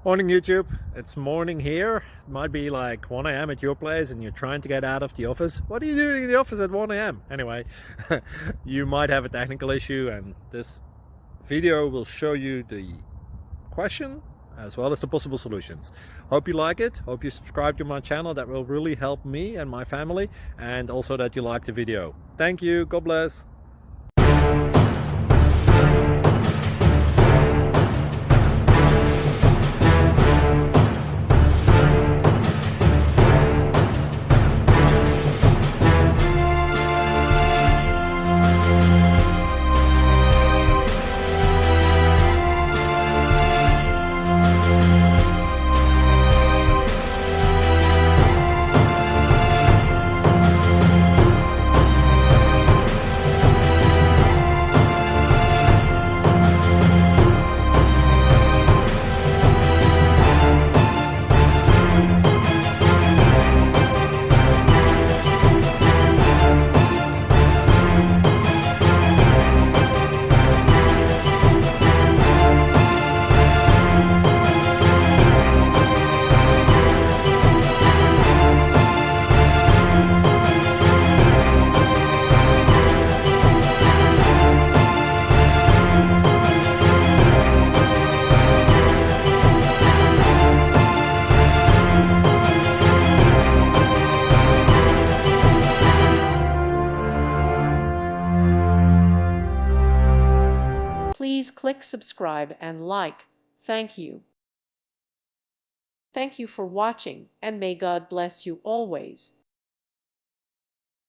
Morning YouTube, it's morning here. It might be like 1 a.m. at your place and you're trying to get out of the office. What are you doing in the office at 1 a.m.? Anyway, you might have a technical issue and this video will show you the question as well as the possible solutions. Hope you like it, hope you subscribe to my channel. That will really help me and my family, and also that you like the video. Thank you, God bless. Please click subscribe and like. Thank you. Thank you for watching, and may God bless you always.